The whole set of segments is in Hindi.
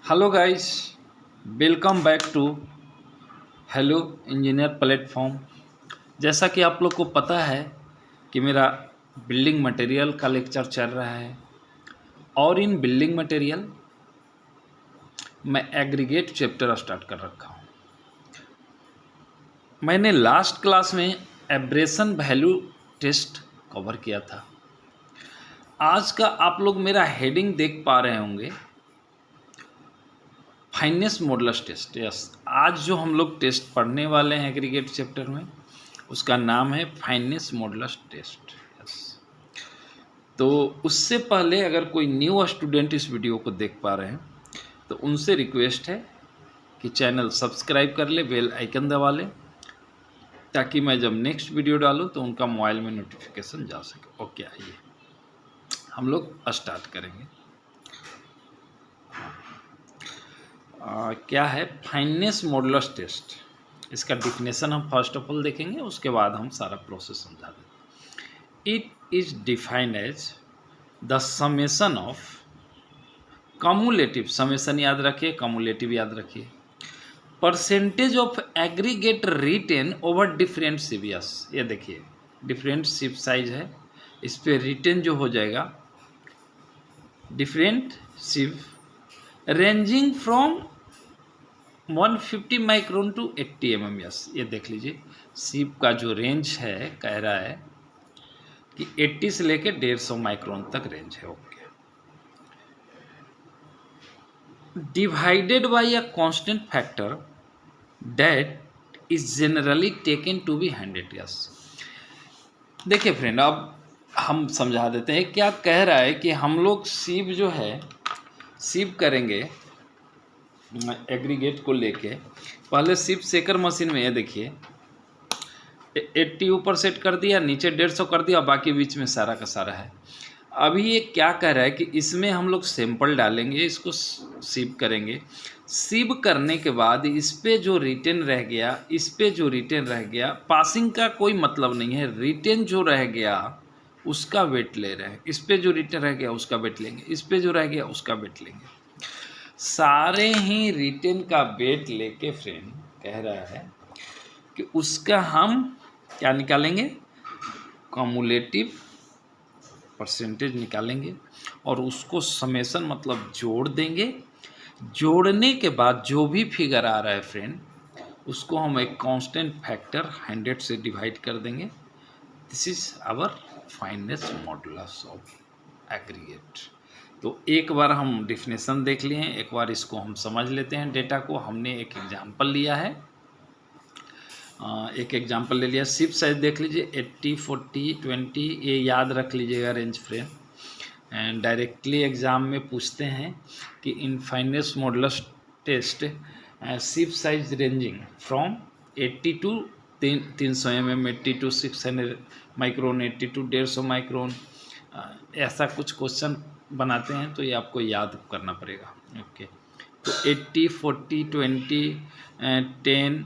Hello guys, welcome back to Hello Engineer platform. जैसा कि आप लोग को पता है कि मेरा बिल्डिंग मटेरियल का लेक्चर चल रहा है और इन बिल्डिंग मटेरियल मैं एग्रीगेट चैप्टर स्टार्ट कर रखा हूँ। मैंने लास्ट क्लास में एब्रेशन वैल्यू टेस्ट कवर किया था। आज का आप लोग मेरा हेडिंग देख पा रहे होंगे, फाइनेस मॉडुलस टेस्ट। यस, आज जो हम लोग टेस्ट पढ़ने वाले हैं एग्रीगेट चैप्टर में, उसका नाम है फाइनेस मॉडुलस टेस्ट। यस, तो उससे पहले अगर कोई न्यू स्टूडेंट इस वीडियो को देख पा रहे हैं तो उनसे रिक्वेस्ट है कि चैनल सब्सक्राइब कर ले, बेल आइकन दबा ले, ताकि मैं जब नेक्स्ट वीडियो डालूँ तो उनका मोबाइल में नोटिफिकेशन जा सके। ओके, आइए हम लोग स्टार्ट करेंगे। क्या है फाइनेस मॉडुलस टेस्ट? इसका डिफिनेशन हम फर्स्ट ऑफ ऑल देखेंगे, उसके बाद हम सारा प्रोसेस समझा देंगे। It is defined as the summation of cumulative, summation याद रखिए, कम्युलेटिव याद रखिए, percentage of aggregate retained over different sieves. ये देखिए डिफरेंट सिप साइज है, इस पे रिटेन जो हो जाएगा different sieve ranging from 150 micron to 80 mm। Yes, ये देख लीजिए सिप का जो रेंज है, कह रहा है कि 80 से लेकर 150 माइक्रोन तक रेंज है। Okay, divided by a constant factor that is generally taken to be 100। Yes, देखिए फ्रेंड, अब हम समझा देते हैं। क्या कह रहा है कि हम लोग सिप जो है, सिप करेंगे एग्रीगेट को लेके। पहले सिप सेकर मशीन में, ये देखिए 80 ऊपर सेट कर दिया, नीचे 150 कर दिया, बाकी बीच में सारा का सारा है। अभी ये क्या कह रहा है कि इसमें हम लोग सैंपल डालेंगे, इसको सिप करेंगे। सिप करने के बाद इस पे जो रिटेन रह गया, इस पे जो रिटेन रह गया, पासिंग का कोई मतलब नहीं है, रिटेन जो रह गया उसका वेट ले रहे हैं। इस पे जो रिटेन रह गया उसका वेट लेंगे, इस पे जो रह गया उसका वेट लेंगे। सारे ही रिटेन का वेट लेके फ्रेंड कह रहा है कि उसका हम क्या निकालेंगे, कम्युलेटिव परसेंटेज निकालेंगे और उसको समेशन मतलब जोड़ देंगे। जोड़ने के बाद जो भी फिगर आ रहा है फ्रेंड, उसको हम एक कांस्टेंट फैक्टर 100 से डिवाइड कर देंगे। This is our fineness modulus of aggregate. तो एक बार हम डिफिनेशन देख लिए हैं, एक बार इसको हम समझ लेते हैं। डेटा को हमने एक एग्जाम्पल लिया है, एक एग्जाम्पल ले लिया। सिप साइज देख लीजिए 80, 40, 20, ये याद रख लीजिएगा range frame. And directly exam में पूछते हैं कि in fineness modulus test sieve size ranging from 80 to 300 mm, 80 to 600 micron, 80 to 150 micron, ऐसा कुछ क्वेश्चन बनाते हैं, तो ये आपको याद करना पड़ेगा। ओके, तो 80, 40, 20, 10,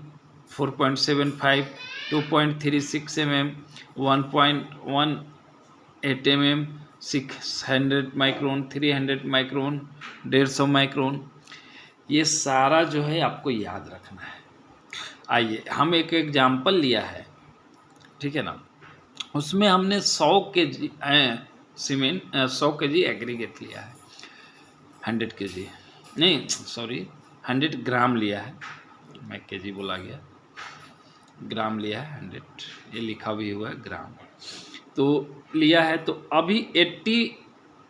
4.75, 2.36 mm, 1.18 mm, 600 micron, 300 micron, 150 micron, ये सारा जो है आपको याद रखना है। आइए हम एक एग्जाम्पल लिया है, ठीक है ना, उसमें हमने 100 kg सीमेंट, 100 kg एग्रीगेट लिया है, 100 kg नहीं, सॉरी 100 ग्राम लिया है, मैं केजी बोला गया, ग्राम लिया है 100, ये लिखा भी हुआ है ग्राम, तो लिया है। तो अभी 80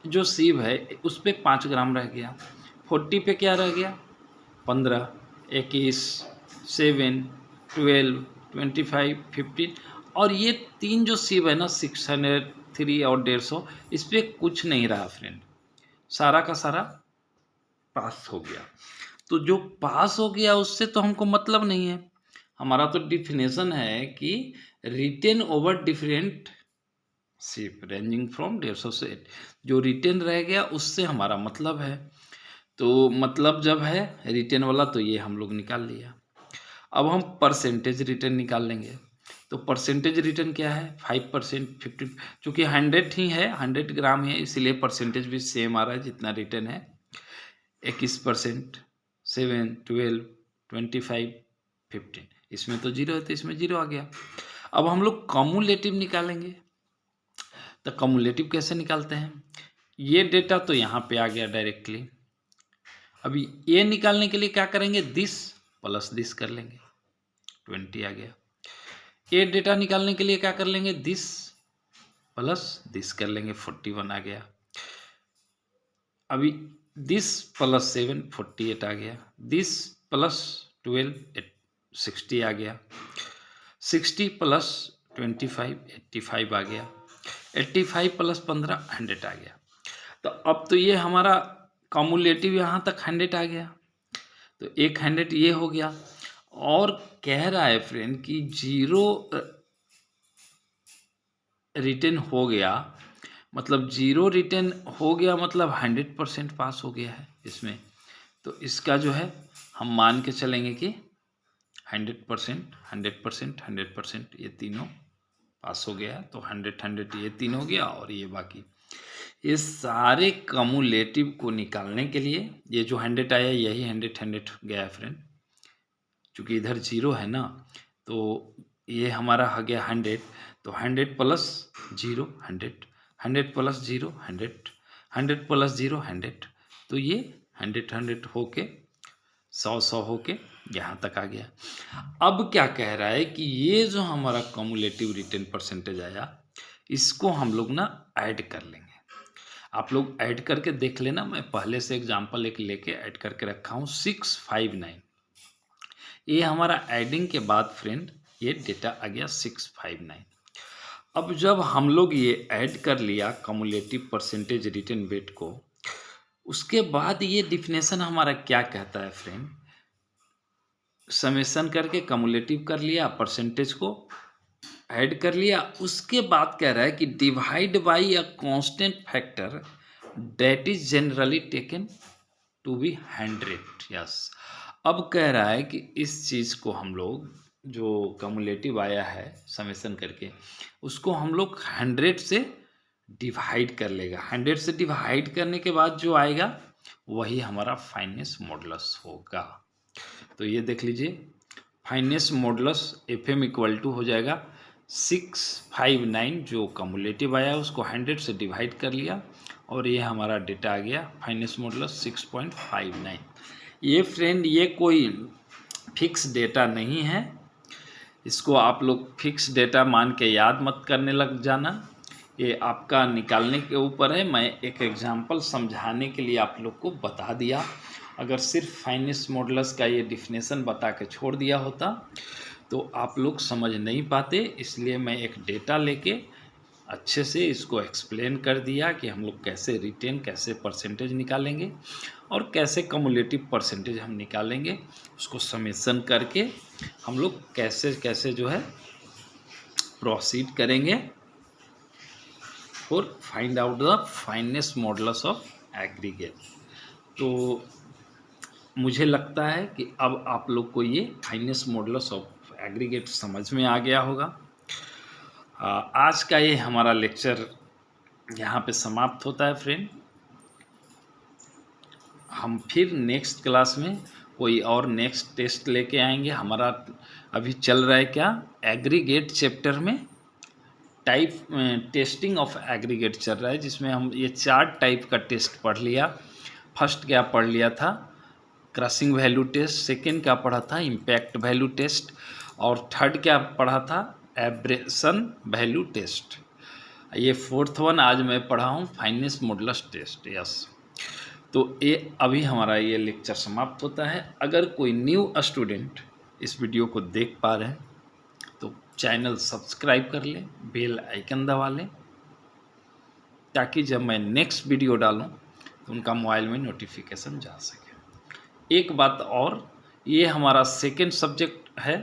जो सीब है उस पर 5 ग्राम रह गया, 40 पे क्या रह गया, 15, 21, 7, 12, 25, 15, और ये 3 जो सीब है ना, 600, 3 और 150, इस पर कुछ नहीं रहा फ्रेंड, सारा का सारा पास हो गया। तो जो पास हो गया उससे तो हमको मतलब नहीं है, हमारा तो डिफिनेशन है कि retained over different sieve ranging from 150 से 8, जो रिटेन रह गया उससे हमारा मतलब है। तो मतलब जब है रिटेन वाला, तो ये हम लोग निकाल लिया। अब हम परसेंटेज रिटेन निकाल लेंगे। तो परसेंटेज रिटेन क्या है, 5%, 50, चूँकि 100 ही है, 100 ग्राम है, इसीलिए परसेंटेज भी सेम आ रहा है जितना रिटेन है। 21%, 7, 12, 25, 15, इसमें तो 0 है तो इसमें 0 आ गया। अब हम लोग कम्युलेटिव निकालेंगे, तो कम्युलेटिव कैसे निकालते हैं? ये डेटा तो यहाँ पे आ गया डायरेक्टली। अभी ये निकालने के लिए क्या करेंगे? दिस प्लस दिस कर लेंगे, 20 आ गया। ये डेटा निकालने के लिए क्या कर लेंगे? दिस प्लस दिस कर लेंगे, 41 आ गया। अभी दिस प्लस 7 48 आ गया, दिस प्लस 12 60 आ गया, 60 प्लस 25 85 आ गया, 85 प्लस 15 100 आ गया। तो अब तो ये हमारा कम्युलेटिव यहाँ तक 100 आ गया, तो एक 100 ये हो गया। और कह रहा है फ्रेंड कि 0 रिटर्न हो गया, मतलब 0 रिटर्न हो गया, मतलब 100% पास हो गया है इसमें। तो इसका जो है हम मान के चलेंगे कि 100%, 100%, 100% ये तीनों पास हो गया है। तो 100 ये तीन हो गया, और ये बाकी ये सारे कम्युलेटिव को निकालने के लिए ये जो 100 आया यही 100 गया है फ्रेंड, चूँकि इधर 0 है ना, तो ये हमारा आ गया 100। तो 100 प्लस 0 100, 100 प्लस 0 100, 100 प्लस 0 100, तो ये 100 होके 100 होके यहाँ तक आ गया। अब क्या कह रहा है कि ये जो हमारा कम्युलेटिव रिटर्न परसेंटेज आया, इसको हम लोग ना ऐड कर लेंगे। आप लोग ऐड करके देख लेना, मैं पहले से एग्जांपल एक लेके ऐड करके रखा हूँ 659। ये हमारा एडिंग के बाद फ्रेंड ये डेटा आ गया 659। अब जब हम लोग ये ऐड कर लिया कम्युलेटिव परसेंटेज रिटर्न वेट को, उसके बाद ये डिफिनेशन हमारा क्या कहता है फ्रेंड? समेशन करके कम्युलेटिव कर लिया, परसेंटेज को ऐड कर लिया, उसके बाद कह रहा है कि divide by a constant factor that is generally taken to be 100। Yes, अब कह रहा है कि इस चीज़ को हम लोग जो कम्युलेटिव आया है समेशन करके, उसको हम लोग 100 से डिवाइड कर लेगा। 100 से डिवाइड करने के बाद जो आएगा वही हमारा फाइनेस मॉडुलस होगा। तो ये देख लीजिए, fineness modulus FM equal to हो जाएगा 659। जो कम्युलेटिव आया उसको 100 से डिवाइड कर लिया, और ये हमारा डेटा आ गया फाइनेस मॉडुलस 6.59। ये फ्रेंड ये कोई फिक्स डेटा नहीं है, इसको आप लोग फिक्स डेटा मान के याद मत करने लग जाना, ये आपका निकालने के ऊपर है। मैं एक एग्जांपल समझाने के लिए आप लोग को बता दिया। अगर सिर्फ फाइनेस मॉडुलस का ये डिफिनेशन बता के छोड़ दिया होता तो आप लोग समझ नहीं पाते, इसलिए मैं एक डेटा लेके अच्छे से इसको एक्सप्लेन कर दिया कि हम लोग कैसे रिटेन, कैसे परसेंटेज निकालेंगे और कैसे कम्युलेटिव परसेंटेज हम निकालेंगे, उसको समेशन करके हम लोग कैसे कैसे जो है प्रोसीड करेंगे for find out the finance modulus of aggregate. तो मुझे लगता है कि अब आप लोग को ये फाइनेस मॉडुलस ऑफ एग्रीगेट समझ में आ गया होगा। आज का ये हमारा लेक्चर यहाँ पे समाप्त होता है फ्रेंड। हम फिर नेक्स्ट क्लास में कोई और नेक्स्ट टेस्ट लेके आएंगे। हमारा अभी चल रहा है क्या, एग्रीगेट चैप्टर में टाइप टेस्टिंग ऑफ एग्रीगेट चल रहा है, जिसमें हम ये 4 टाइप का टेस्ट पढ़ लिया। फर्स्ट क्या पढ़ लिया था, क्रशिंग वैल्यू टेस्ट। सेकेंड क्या पढ़ा था, इम्पैक्ट वैल्यू टेस्ट। और थर्ड क्या पढ़ा था, एब्रेशन वैल्यू टेस्ट। ये फोर्थ वन आज मैं पढ़ा हूँ, फाइनेस मॉडुलस टेस्ट। यस, तो ये अभी हमारा ये लेक्चर समाप्त होता है। अगर कोई न्यू स्टूडेंट इस वीडियो को देख पा रहे हैं तो चैनल सब्सक्राइब कर लें, बेल आइकन दबा लें, ताकि जब मैं नेक्स्ट वीडियो डालूं तो उनका मोबाइल में नोटिफिकेशन जा सके। एक बात और, ये हमारा सेकेंड सब्जेक्ट है